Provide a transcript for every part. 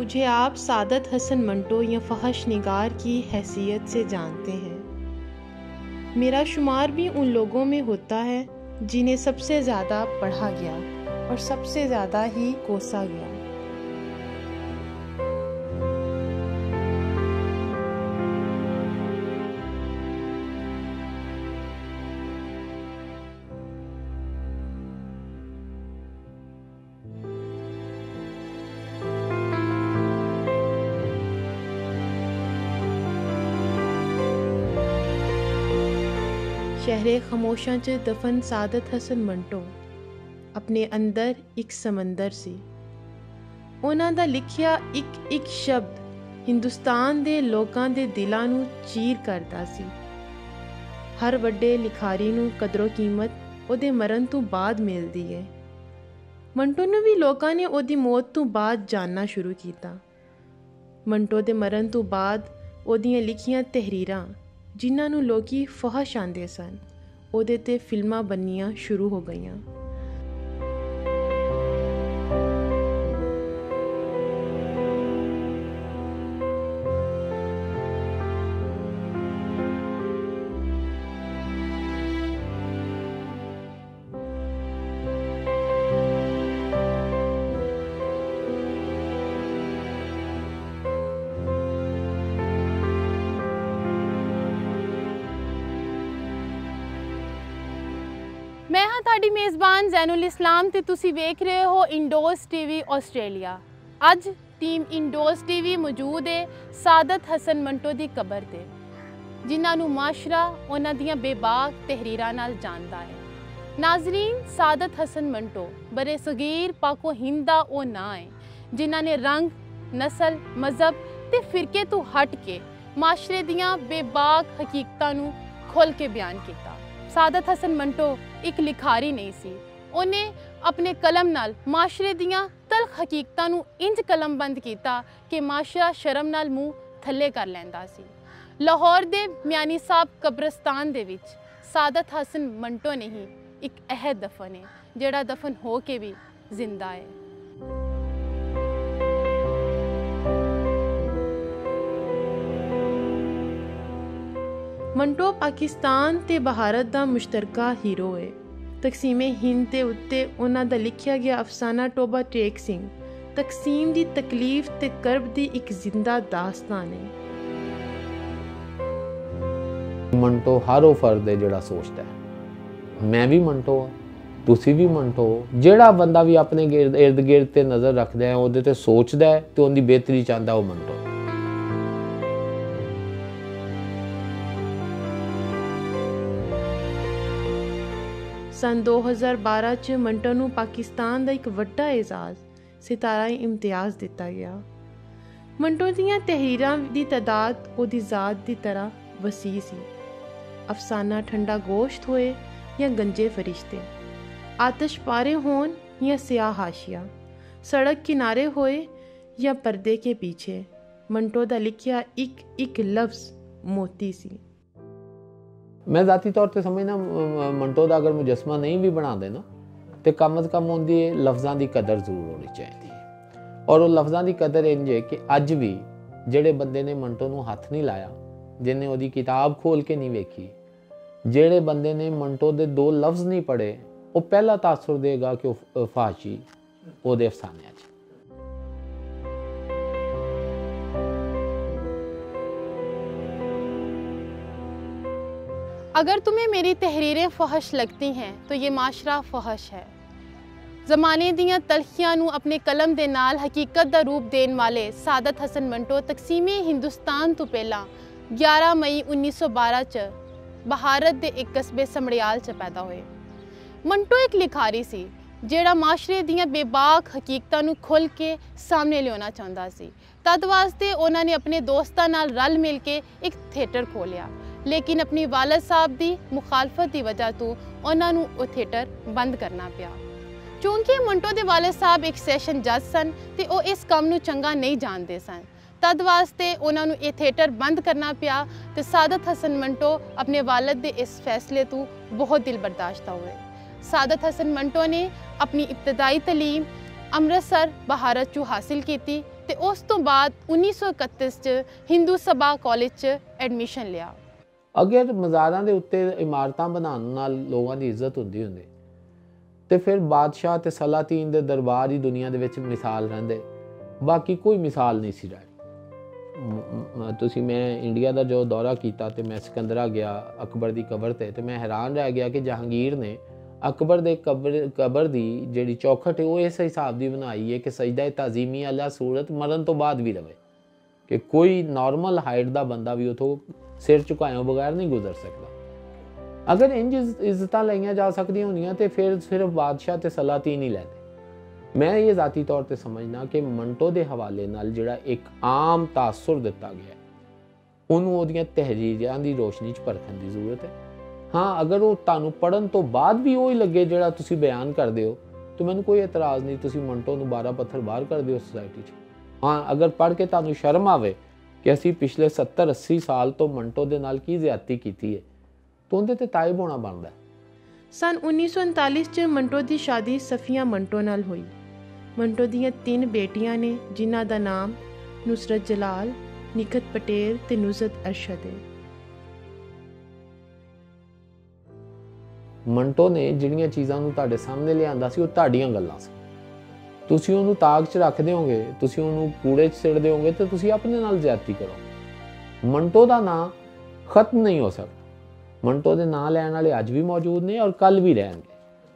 मुझे आप सादत हसन मंटो या फहश निगार की हैसियत से जानते हैं। मेरा शुमार भी उन लोगों में होता है जिन्हें सबसे ज़्यादा पढ़ा गया और सबसे ज़्यादा ही कोसा गया। शहरे खामोशां च दफन सादत हसन मंटो अपने अंदर एक समंदर सी। उन्हां दा लिखिया एक शब्द हिंदुस्तान दे लोकां दे दिलां नूं चीर करदा सी। हर वड्डे लिखारी नूं कदरो कीमत ओदे मरण तों बाद मिलदी है। मंटो नूं भी लोकां ने ओदी मौत तों बाद जानना शुरू कीता। मंटो दे मरण तों बाद ओदियां लिखियां तहरीरां जिन्हां नूं लोकी फहश आंदे सन ओदे ते फिल्मां बननियां शुरू हो गईयां। मैं हाँ ताड़ी मेज़बान जैनुल इस्लाम ते तुसी वेख रहे हो इंडोज़ टीवी ऑस्ट्रेलिया। अज टीम इंडोज़ टीवी मौजूद है सादत हसन मंटो दी कबर ते, जिन्हां नूं माशरा उन्हां दियां बेबाक तहरीरां नाल जानदा है। नाजरीन, सादत हसन मंटो बरे सगीर पाको हिंद दा ओ नां है जिन्हां ने रंग, नस्ल, मजहब ते फिरके तो हट के माशरे दियां बेबाक हकीकतां नूं खोल के बयान किया। सादत हसन मंटो एक लिखारी नहीं सी, उन्हें अपने कलम नाल माशरे दियां तलख हकीकतां नूं इंज कलमबंद किया कि माशरा शर्म नाल मुँह थल्ले कर लैंदा सी। लाहौर दे मियानी साहब कब्रस्तान दे विच सादत हसन मंटो ने ही एक अहद दफन है, जेड़ा दफन हो के भी जिंदा है। मंटो पाकिस्तान ते भारत दा मुश्तरका हीरो है। तकसीमे हिंद ते उत्ते उन्हां दा लिखिया गया अफसाना टोबा टेक सिंह तकसीम दी तकलीफ ते करब दी एक जिंदा दास्तान है। मंटो हर वो फर्द है जिहड़ा सोचता है। मैं भी मंटो हाँ, तुसी भी मंटो हो। जिहड़ा बंदा भी अपने इर्द गिर्द ते नज़र रखदा है, उहदे ते सोचदा है ते उहदी बेहतरी चाहता, वो मंटो। सन 2012 च मंटो नूं पाकिस्तान दा एक वड्डा एजाज़ सितारा इम्तियाज़ दिता गया। मंटो दियां तहरीरां दी तादाद ओदी ज़ात दी तरह वसी सी। अफसाना ठंडा गोश्त होए या गंजे फरिश्ते, आतिश पारे होन या स्याह हाशिया, सड़क किनारे होए या पर्दे के पीछे, मंटो दा लिखिया एक लफ्ज़ मोती सी। मैं ज़ाती तौर पर समझना मंटो का अगर मुजस्मा नहीं भी बना देना तो कम अज़ कम उनकी लफ्ज़ों की कदर जरूर होनी चाहिए। और वो लफ्ज़ों की कदर इंज है कि अज भी जेड़े बंदे ने मंटो नूं हथ नहीं लाया, जिन्हें वो किताब खोल के नहीं वेखी, जेड़े बंदे ने मंटो के 2 लफ्ज़ नहीं पढ़े, वो पहला तासुर देगा कि वो फाशी वो अफसाने। अगर तुम्हें मेरी तहरीरें फहश लगती हैं तो ये माशरा फहश है। ज़माने दियां तलखियां नूं अपने कलम दे नाल हकीकत दा रूप देने वाले सादत हसन मंटो तकसीमे हिंदुस्तान तो पहला 11 मई 1912 च भारत दे एक कस्बे समड़ियाल च पैदा हुए। मंटो एक लिखारी सी जेड़ा माशरे दियां बेबाक हकीकतां नूं खुल के सामने लियाना चाहता सी। तद वास्ते उन्होंने अपने दोस्तां नाल रल मिल के एक थिएटर खोलिया, लेकिन अपनी वालद साहब की मुखालफत की वजह तो उन्होंने वो थिएटर बंद करना पिया। क्योंकि मंटो के वालद साहब एक सैशन जज सन ते वो इस काम नूं चंगा नहीं जानते सन, तद वास्ते उन्होंने ये थिएटर बंद करना पिया। तो सादत हसन मंटो अपने वालद के इस फैसले तो बहुत दिल बर्दाश्त हुए। सादत हसन मंटो ने अपनी इब्तदाई तलीम अमृतसर भारत चू हासिल की, ਤੇ ਉਸ ਤੋਂ ਬਾਅਦ 1931 ਚ ਹਿੰਦੂ ਸਭਾ ਕਾਲਜ ਚ ਐਡਮਿਸ਼ਨ ਲਿਆ। अगर मज़ारां दे उत्ते इमारतां बनाउण नाल लोगों की इज्जत हुंदी हुंदी ते फिर बादशाह ते सलातीन दे दरबार ही दुनिया दे विच मिसाल रहिंदे, बाकी कोई मिसाल नहीं सी रही। तुसीं मैं इंडिया का जो दौरा किया तो मैं सिकंदरा गया अकबर की कबर ते ते मैं हैरान रह गया कि जहांगीर ने अकबर दे कबर की जिहड़ी चौखट है वो इस हिसाब की बनाई है कि सजदा ताजीमी अला सूरत मरण तो बाद भी रहे, कि कोई नॉर्मल हाइट का बंदा भी उतों सिर झुकाए बगैर नहीं गुजर सकता। अगर इंज इज्जत लईयां जा सकदियां होंदियां तो फिर सिर्फ बादशाह ते सलातीन ही लैंदे। मैं ये ज़ाती तौर पर समझना कि मंटो के हवाले नाल जिहड़ा एक आम तासुर दिता गया उन्होंने उहदियां तहरीरां की रोशनी च परखण की जरूरत है। हाँ, अगर वो तुहानूं पढ़न तो बाद भी वही लगे जिहड़ा तुसीं बयान करदे हो तो मैनूं कोई एतराज़ नहीं, तुसीं मंटो नूं 12 पत्थर बाहर कर दिओ सोसाइटी च। हाँ, अगर पढ़ के तुहानूं शर्म आवे कि असी पिछले 70-80 साल तो मंटो दे नाल की ज़्यादती कीती है तो उहदे ते ताइब होना बनदा है। सन 1939 च मंटो की शादी सफिया मंटो नाल हुई। मंटो दीयां 3 बेटियां ने जिन्हां दा नाम नुसरत जलाल, निखत पटेल ते नुज़त अरशद है। मंटो ने जिहड़ियां चीज़ां नूं तुहाडे सामने लिआंदा सी वो तुहाडीआं गल्लां सी। तुसीं ਉਹਨੂੰ ਤਾਗ 'ਚ ਰੱਖਦੇ ਹੋਗੇ, ਤੁਸੀਂ ਉਹਨੂੰ ਕੂੜੇ 'ਚ ਸਿੱਟਦੇ ਹੋਗੇ ਤੇ ਤੁਸੀਂ ਆਪਣੇ ਨਾਲ ਜ਼ਿਆਦਤੀ ਕਰੋ। ਮੰਟੋ ਦਾ ਨਾਂ ਖਤਮ ਨਹੀਂ ਹੋ ਸਕਦਾ। ਮੰਟੋ ਦੇ ਨਾਂ ਲੈਣ ਵਾਲੇ ਅੱਜ ਵੀ ਮੌਜੂਦ ਨੇ ਔਰ ਕੱਲ ਵੀ ਰਹਿਣਗੇ।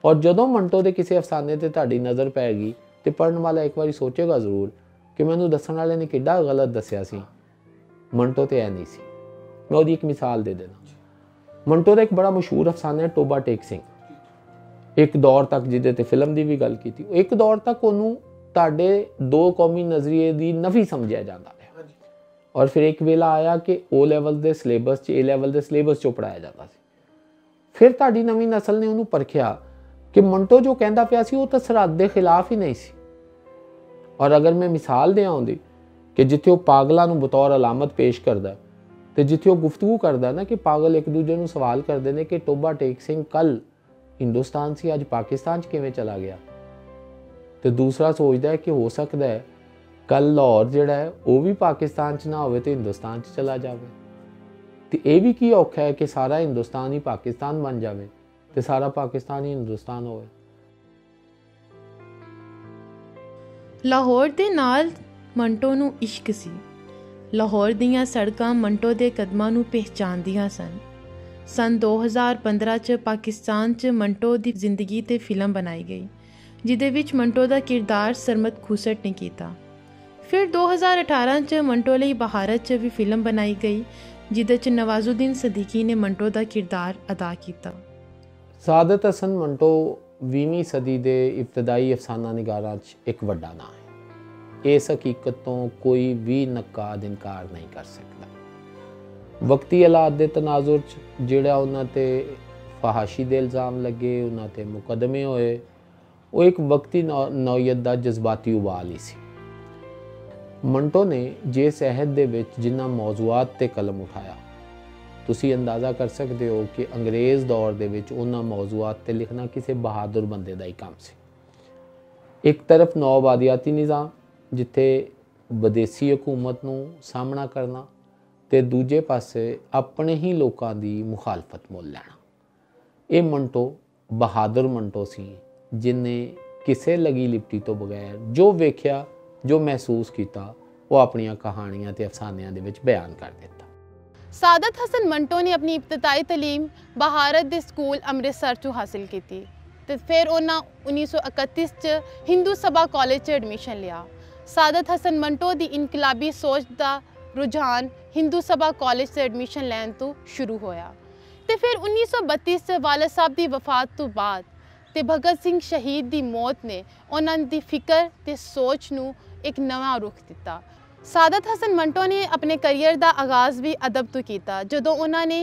ਔਰ ਜਦੋਂ ਮੰਟੋ ਦੇ ਕਿਸੇ ਅਫਸਾਨੇ ਤੇ ਤੁਹਾਡੀ ਨਜ਼ਰ ਪੈਗੀ ਤੇ ਪੜਨ ਵਾਲਾ ਇੱਕ ਵਾਰੀ ਸੋਚੇਗਾ ਜ਼ਰੂਰ ਕਿ ਮੈਨੂੰ ਦੱਸਣ ਵਾਲੇ ਨੇ ਕਿੱਡਾ ਗਲਤ ਦੱਸਿਆ ਸੀ। ਮੰਟੋ ਤੇ ਐ ਨਹੀਂ ਸੀ। ਮੈਂ ਉਹਦੀ ਇੱਕ ਮਿਸਾਲ ਦੇ ਦੇਣਾ। ਮੰਟੋ ਦਾ ਇੱਕ ਬੜਾ ਮਸ਼ਹੂਰ ਅਫਸਾਨਾ ਹੈ ਟੋਬਾ ਟੇਕ ਸਿੰਘ। एक दौर तक जिहदे ते फिल्म की भी गल की, एक दौर तक उन्होंने तुहाडे 2 कौमी नज़रिए की नफी समझिया जाता है और फिर एक वेला आया कि ओ लैवल के सिलेबस च ए लैवल के सिलेबस चो पढ़ाया जाता सी। फिर तुहाडी नवीं नस्ल ने उन्होंने परखिया कि मंटो जो कहता पिया सी वो तो सरहद के खिलाफ ही नहीं सी। और अगर मैं मिसाल दें आउंदी कि जिथे वो पागलों नूं बतौर अलामत पेश करता तो जिथे वो गुफ्तगू करता ना कि पागल एक दूजे नूं सवाल करते हैं कि टोबा टेक सिंह कल हिंदुस्तान से अज पाकिस्तान किवें चला गया, तो दूसरा सोचता है कि हो सकता है कल लाहौर जिहड़ा है वो भी पाकिस्तान च ना होवे तो हिंदुस्तान च चला जाए। तो यह भी की औखा है कि सारा हिंदुस्तान ही पाकिस्तान बन जाए तो सारा पाकिस्तान ही हिंदुस्तान होवे। लाहौर दे नाल मंटो नूं इश्क सी। लाहौर दीयां सड़कां मंटो दे कदमां नूं पहचानदियां सन। सन 2015 च पाकिस्तान च मंटो की जिंदगी ते फिल्म बनाई गई जिहदे विच मंटो का किरदार सरमद खूसट ने किया। फिर 2018 च मंटो लई बहारत च भी फिल्म बनाई गई जिहदे च नवाजुद्दीन सिद्दीकी ने मंटो का किरदार अदा किया। सादत हसन मंटो 20वीं सदी के इब्तदाई अफसाना निगारां च एक वड्डा नाम है। इस हकीकत तो कोई भी नक्काद इनकार नहीं कर सकता। वक्ती हालात के तनाजुर च जिहड़ा उन्हां ते फहाशी के इल्ज़ाम लगे, उन्हां ते मुकदमे होए, वो एक वक्ती नौयत का जज्बाती उबाल ही सी। मंटो ने जिस अहद दे विच जिन्हां मौजूआत ते कलम उठाया तुसी अंदाज़ा कर सकते हो कि अंग्रेज़ दौर दे विच उन्हां मौजूआत ते लिखना किसी बहादुर बंदे का ही काम सी। एक तरफ नौआबादियाती निज़ाम जिथे विदेशी हुकूमत नूं सामना करना ते दूजे पासे अपने ही लोगों की मुखालफत मोल लैना। ये मंटो बहादुर मंटो सी जिन्हें किसी लगी लिपटी तो बगैर जो वेख्या जो महसूस किया वो अपनियां कहानियां ते अफसानियां दे विच बयान कर दिता। सादत हसन मंटो ने अपनी इब्तदाई तलीम बहारत दे स्कूल अमृतसर चों हासिल की ते फिर उन्हें 1931 च हिंदू सभा कॉलेज च एडमिशन लिया। सादत हसन मंटो की इनकलाबी सोच का रुझान हिंदू सभा कॉलेज से एडमिशन लैन तो शुरू होया ते फिर 1932 च वालिद साहब की वफात तो बाद ते भगत सिंह शहीद की मौत ने उन्हां दी फिक्र ते सोच नूं एक नवा रुख दिता। सादत हसन मंटो ने अपने करियर का आगाज़ भी अदब तो किया जदों उन्होंने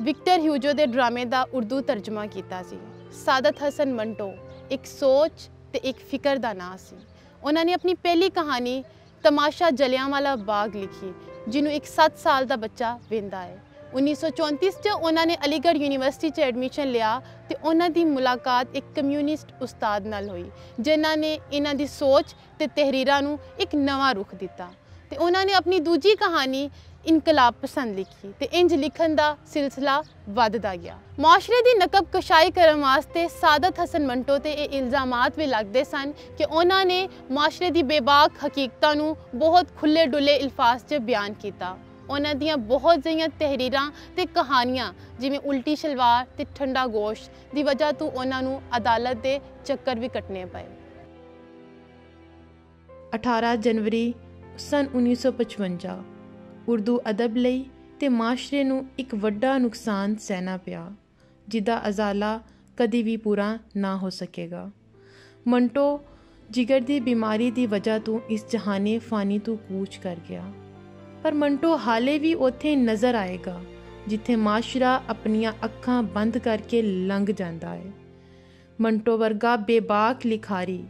विक्टर ह्यूगो के ड्रामे का उर्दू तर्जमा किया सी। सादत हसन मंटो एक सोच ते एक फिक्र का नाम सी। उन्होंने अपनी पहली कहानी तमाशा जलियांवाला बाग लिखी जिन्हों एक 7 साल का बच्चा वेंदा है। 1934 'ਚ ਉਹਨਾਂ ਨੇ ਅਲੀਗੜ੍ਹ ਯੂਨੀਵਰਸਿਟੀ 'ਚ ਐਡਮਿਸ਼ਨ ਲਿਆ ਤੇ ਉਹਨਾਂ ਦੀ ਮੁਲਾਕਾਤ ਇੱਕ ਕਮਿਊਨਿਸਟ ਉਸਤਾਦ ਨਾਲ ਹੋਈ, ਜਿਨ੍ਹਾਂ ਨੇ ਇਹਨਾਂ ਦੀ ਸੋਚ ਤੇ ਤਹਿਰੀਰਾਂ ਨੂੰ ਇੱਕ ਨਵਾਂ ਰੁਖ ਦਿੱਤਾ। ਤੇ ਉਹਨਾਂ ਨੇ ਆਪਣੀ ਦੂਜੀ ਕਹਾਣੀ ਇਨਕਲਾਬ ਪਸੰਦ ਲਿਖੀ ਤੇ ਇੰਜ ਲਿਖਣ ਦਾ ਸਿਲਸਿਲਾ ਵੱਧਦਾ ਗਿਆ। ਮੁਆਸ਼ਰੇ ਦੀ ਨਕਬ ਕਸ਼ਾਈ ਕਰਨ ਵਾਸਤੇ ਸਾਦਤ ਹਸਨ ਮੰਟੋ ਤੇ ਇਹ ਇਲਜ਼ਾਮਾਤ ਵੀ ਲੱਗਦੇ ਸਨ ਕਿ ਉਹਨਾਂ ਨੇ ਮੁਆਸ਼ਰੇ ਦੀ ਬੇਬਾਕ ਹਕੀਕਤਾਂ ਨੂੰ ਬਹੁਤ ਖੁੱਲੇ ਡੁੱਲੇ ਅਲਫਾਜ਼ 'ਚ ਬਿਆਨ ਕੀਤਾ। ਉਹਨਾਂ ਦੀਆਂ ਬਹੁਤ ਜਿਹੀਆਂ ਤਹਿਰੀਰਾਂ ਤੇ ਕਹਾਣੀਆਂ ਜਿਵੇਂ ਉਲਟੀ ਸ਼ਲਵਾਰ ਤੇ ਠੰਡਾ ਗੋਸ਼ਤ ਦੀ ਵਜ੍ਹਾ ਤੋਂ ਉਹਨਾਂ ਨੂੰ ਅਦਾਲਤ ਦੇ ਚੱਕਰ ਵੀ ਕੱਟਣੇ ਪਏ। 18 ਜਨਵਰੀ ਸਨ 1955 ਉਰਦੂ ਅਦਬ ਲਈ ਤੇ ਮਾਸ਼ਰੇ ਨੂੰ ਇੱਕ ਵੱਡਾ ਨੁਕਸਾਨ ਸਹਿਣਾ ਪਿਆ, ਜਿਹਦਾ ਅਜ਼ਾਲਾ ਕਦੀ ਵੀ ਪੂਰਾ ਨਾ ਹੋ ਸਕੇਗਾ। ਮੰਟੋ ਜਿਗਰ ਦੀ ਬਿਮਾਰੀ ਦੀ ਵਜ੍ਹਾ ਤੋਂ ਇਸ ਜਹਾਨੇ ਫਾਨੀ ਤੋਂ ਕੂਚ ਕਰ ਗਿਆ, ਪਰ ਮੰਟੋ ਹਾਲੇ ਵੀ ਉੱਥੇ ਨਜ਼ਰ ਆਏਗਾ ਜਿੱਥੇ ਮਾਸ਼ਰਾ ਆਪਣੀਆਂ ਅੱਖਾਂ ਬੰਦ ਕਰਕੇ ਲੰਘ ਜਾਂਦਾ ਹੈ। ਮੰਟੋ ਵਰਗਾ ਬੇਬਾਕ ਲਿਖਾਰੀ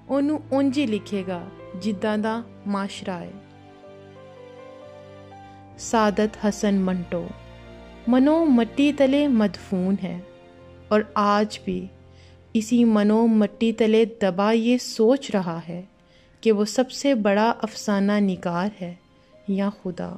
ਉਹਨੂੰ ਉਂਝ ਹੀ ਲਿਖੇਗਾ ਜਿੱਦਾਂ ਦਾ ਮਾਸ਼ਰਾ ਹੈ। सादत हसन मंटो मनो मट्टी तले मदफून है और आज भी इसी मनो मट्टी तले दबा ये सोच रहा है कि वो सबसे बड़ा अफसाना निगार है या खुदा।